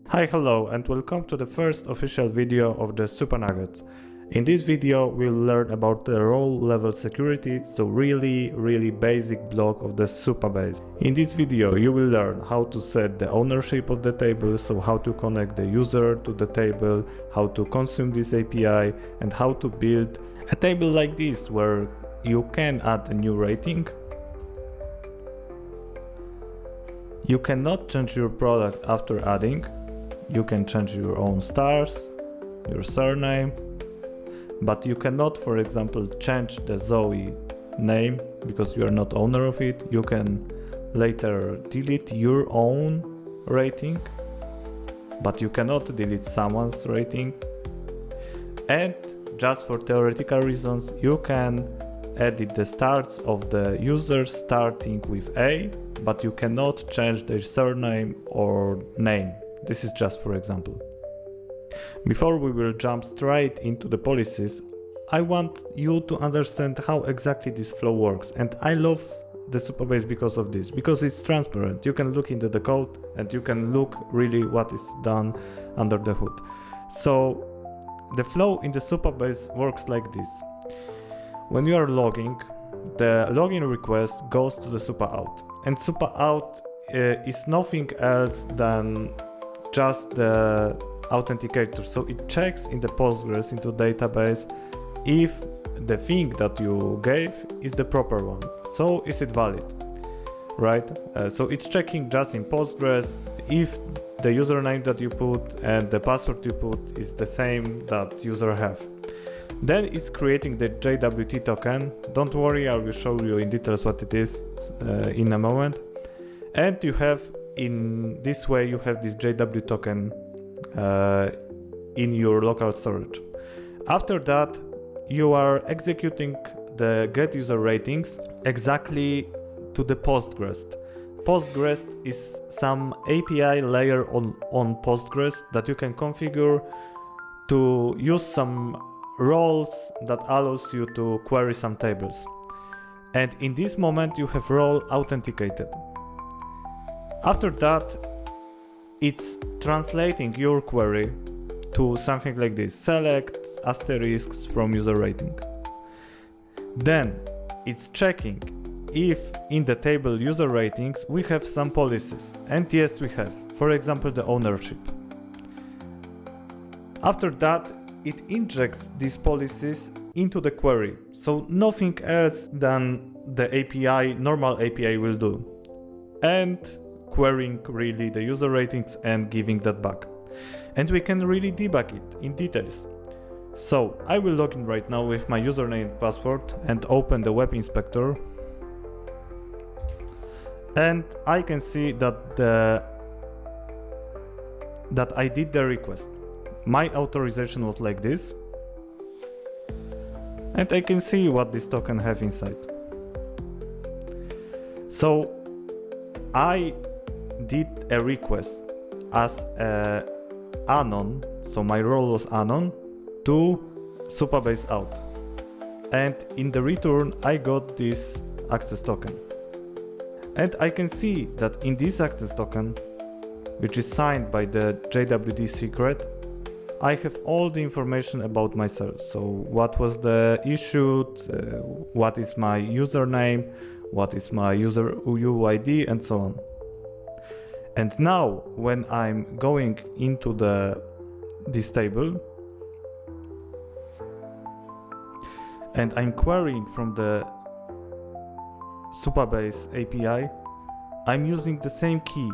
Hi, hello, and welcome to the first official video of the SupaNuggets. In this video, we'll learn about the role level security, so really basic block of the Supabase. In this video, you will learn how to set the ownership of the table, so how to connect the user to the table, how to consume this API, and how to build a table like this where you can add a new rating. You cannot change your product after adding. You can change your own stars, your surname, but you cannot, for example, change the Zoe name because you are not owner of it. You can later delete your own rating, but you cannot delete someone's rating. And just for theoretical reasons, you can edit the starts of the user starting with A, but you cannot change their surname or name. This is just for example. Before we will jump straight into the policies, I want you to understand how exactly this flow works. And I love the Supabase because of this, because it's transparent. You can look into the code and you can look really what is done under the hood. So the flow in the Supabase works like this. When you are logging, the login request goes to the SupaOuth. And SupaOuth is nothing else than just the authenticator. So it checks in the Postgres into database if the thing that you gave is the proper one. So is it valid, right? So it's checking just in Postgres if the username that you put and the password you put is the same that user have. Then it's creating the JWT token. Don't worry, I will show you in details what it is in a moment. And you have, in this way, you have this JW token in your local storage. After that, you are executing the get user ratings exactly to the Postgres. Postgres is some API layer on Postgres that you can configure to use some roles that allows you to query some tables. And in this moment, you have role authenticated. After that, it's translating your query to something like this: select asterisks from user rating. Then it's checking if in the table user ratings we have some policies. And yes, we have, for example, the ownership. After that, it injects these policies into the query. So nothing else than the API, normal API will do. And querying really the user ratings and giving that back. And we can really debug it in details. So I will log in right now with my username and password and open the web inspector. And I can see that I did the request. My authorization was like this. And I can see what this token have inside. So I did a request as a anon, so my role was anon, to Supabase auth. And in the return, I got this access token. And I can see that in this access token, which is signed by the JWT secret, I have all the information about myself. So what was the issue, what is my username, what is my user UID, and so on. And now when I'm going into this table and I'm querying from the Supabase API, I'm using the same key.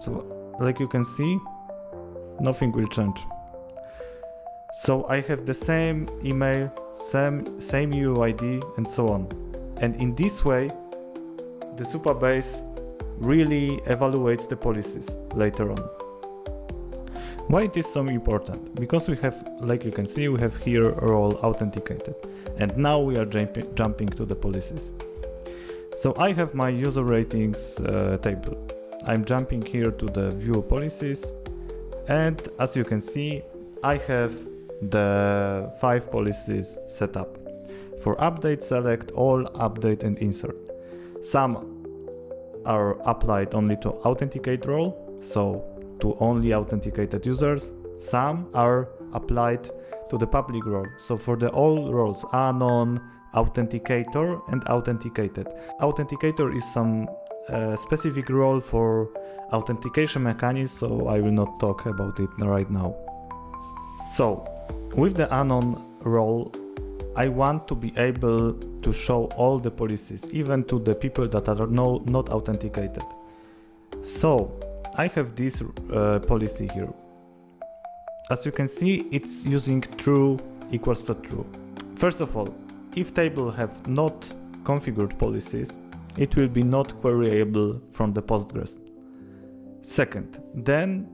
So like you can see, nothing will change. So I have the same email, same UID, and so on. And in this way, the Supabase really evaluates the policies later on. Why it is so important? Because we have, like you can see, we have here role authenticated. And now we are jumping to the policies. So I have my user ratings table. I'm jumping here to the view policies. And as you can see, I have the 5 policies set up. For update, select, all, update, and insert. Some are applied only to authenticate role, so to only authenticated users. Some are applied to the public role. So for the all roles, anon, authenticator and authenticated. Authenticator is some specific role for authentication mechanism, so I will not talk about it right now. So with the anon role, I want to be able to show all the policies, even to the people that are not authenticated. So I have this policy here. As you can see, it's using true equals to true. First of all, if table have not configured policies, it will be not queryable from the Postgres. Second, then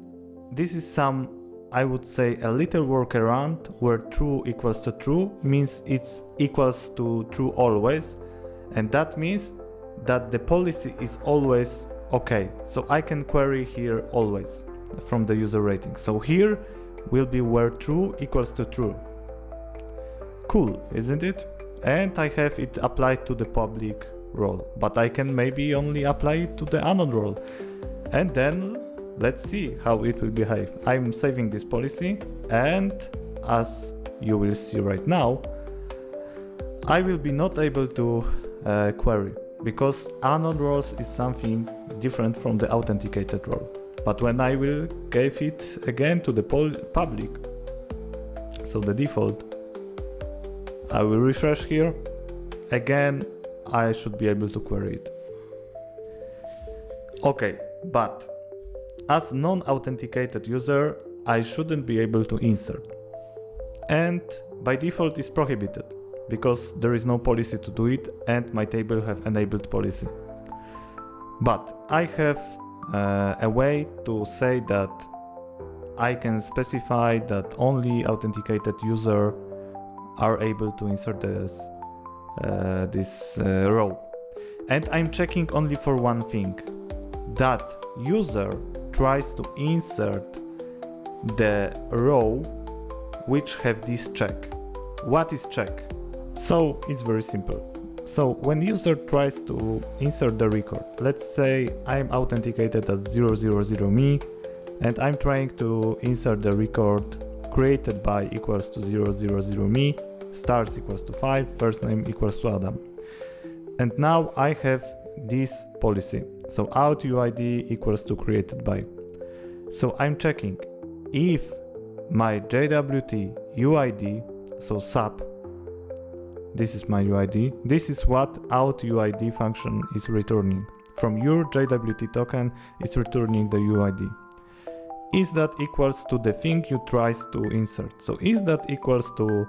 this is some, I would say, a little workaround where true equals to true means it's equals to true always, and that means that the policy is always okay. So I can query here always from the user rating. So here will be where true equals to true. Cool, isn't it? And I have it applied to the public role, but I can maybe only apply it to the anon role. And then let's see how it will behave. I'm saving this policy, and as you will see right now, I will be not able to query, because anon roles is something different from the authenticated role. But when I will give it again to the public, so the default, I will refresh here. Again, I should be able to query it. Okay, but as non-authenticated user, I shouldn't be able to insert. And by default is prohibited, because there is no policy to do it, and my table have enabled policy. But I have a way to say that I can specify that only authenticated user are able to insert this row. And I'm checking only for one thing, that user tries to insert the row which have this check. What is check? So it's very simple. So when user tries to insert the record, let's say I'm authenticated as 000me, and I'm trying to insert the record created by equals to 000me, stars equals to 5, first name equals to Adam. And now I have this policy. So auth.uid equals to created by. So I'm checking if my JWT UID, so SUP, this is my UID, this is what auth.uid function is returning. From your JWT token, it's returning the UID. Is that equals to the thing you tries to insert? So is that equals to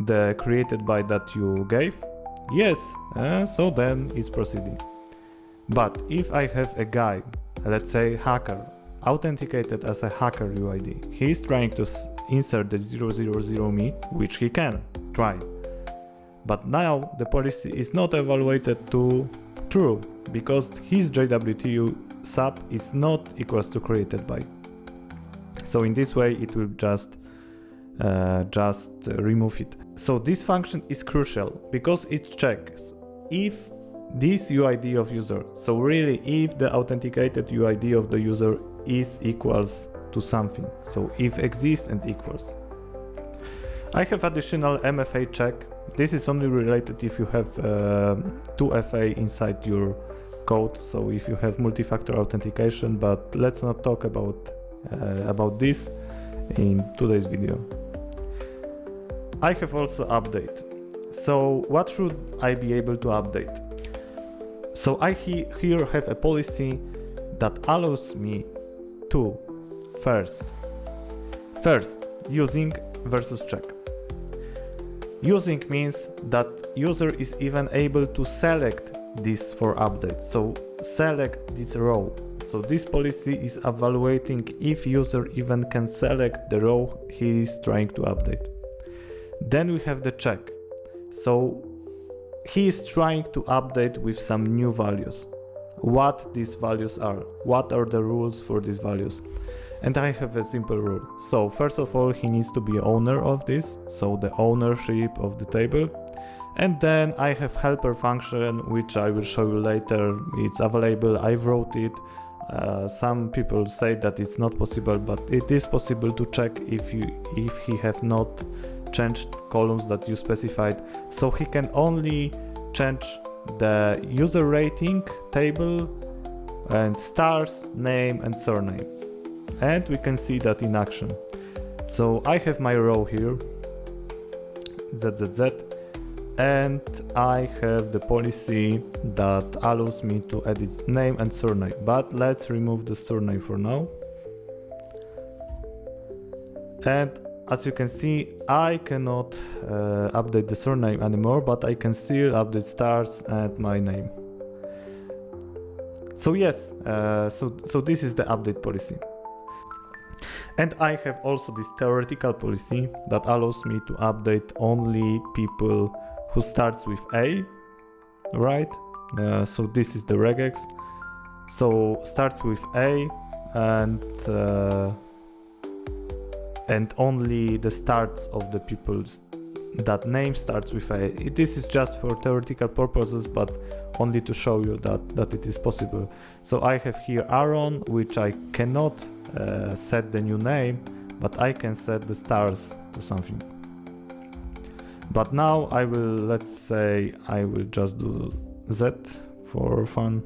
the created by that you gave? Yes, so then it's proceeding. But if I have a guy, let's say hacker, authenticated as a hacker UID, he is trying to insert the 000me, which he can try. But now the policy is not evaluated to true, because his JWT sub is not equals to created by. So in this way it will just remove it. So this function is crucial because it checks if this UID of user, so really if the authenticated UID of the user is equals to something, so if exists and equals. I have additional MFA check. This is only related if you have 2FA inside your code, so if you have multi-factor authentication, but let's not talk about this in today's video. I have also update. So what should I be able to update? So I here have a policy that allows me to first using versus check. Using means that user is even able to select this for update. So select this row. So this policy is evaluating if user even can select the row he is trying to update. Then we have the check. So he is trying to update with some new values. What these values are? What are the rules for these values? And I have a simple rule. So first of all, he needs to be owner of this, so the ownership of the table. And then I have helper function, which I will show you later. It's available, I wrote it. Some people say that it's not possible, but it is possible to check if he have not changed columns that you specified. So he can only change the user rating table and stars, name and surname. And we can see that in action. So I have my row here, ZZZ, and I have the policy that allows me to edit name and surname, but let's remove the surname for now. And as you can see, I cannot update the surname anymore, but I can still update stars and my name. So yes, so this is the update policy. And I have also this theoretical policy that allows me to update only people who starts with A, right? So this is the regex. So starts with A and only the starts of the people that name starts with A. This is just for theoretical purposes, but only to show you that it is possible. So I have here Aaron, which I cannot set the new name, but I can set the stars to something. But now I will, let's say I will just do Z for fun.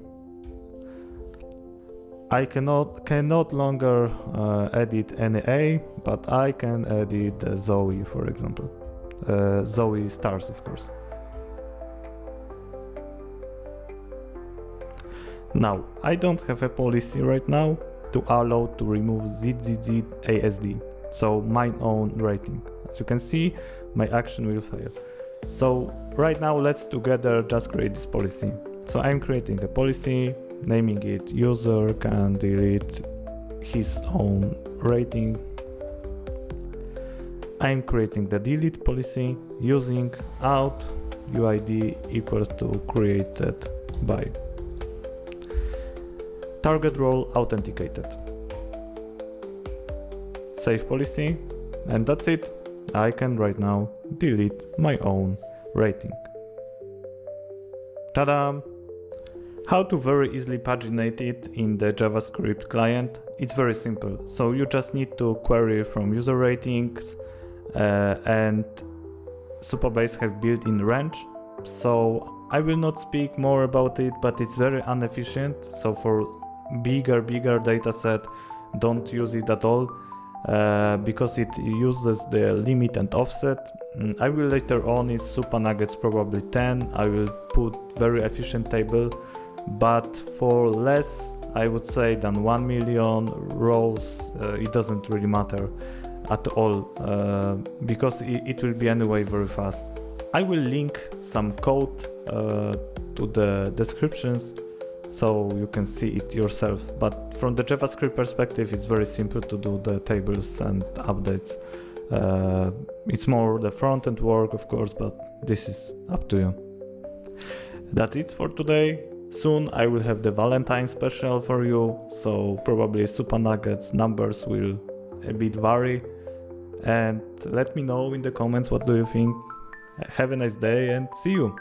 I cannot longer edit any A, but I can edit Zoe, for example. Zoe stars, of course. Now, I don't have a policy right now to allow to remove ZZZASD, so my own rating. As you can see, my action will fail. So right now, let's together just create this policy. So I'm creating a policy, naming it user can delete his own rating. I'm creating the delete policy using auth.uid equals to created by target role authenticated. Save policy, and that's it. I can right now delete my own rating. Ta-da! How to very easily paginate it in the JavaScript client? It's very simple. So you just need to query from user ratings and Supabase have built-in range. So I will not speak more about it, but it's very inefficient. So for bigger data set, don't use it at all. Because it uses the limit and offset. I will later on in SupaNuggets probably 10. I will put very efficient table, but for less, I would say, than 1 million rows, it doesn't really matter at all, because it will be anyway very fast. I will link some code to the descriptions so you can see it yourself, but from the JavaScript perspective it's very simple to do the tables and updates. It's more the front-end work, of course, but this is up to you. That's it for today. Soon I will have the Valentine special for you, so probably SupaNuggets numbers will a bit vary, and let me know in the comments what do you think. Have a nice day and see you!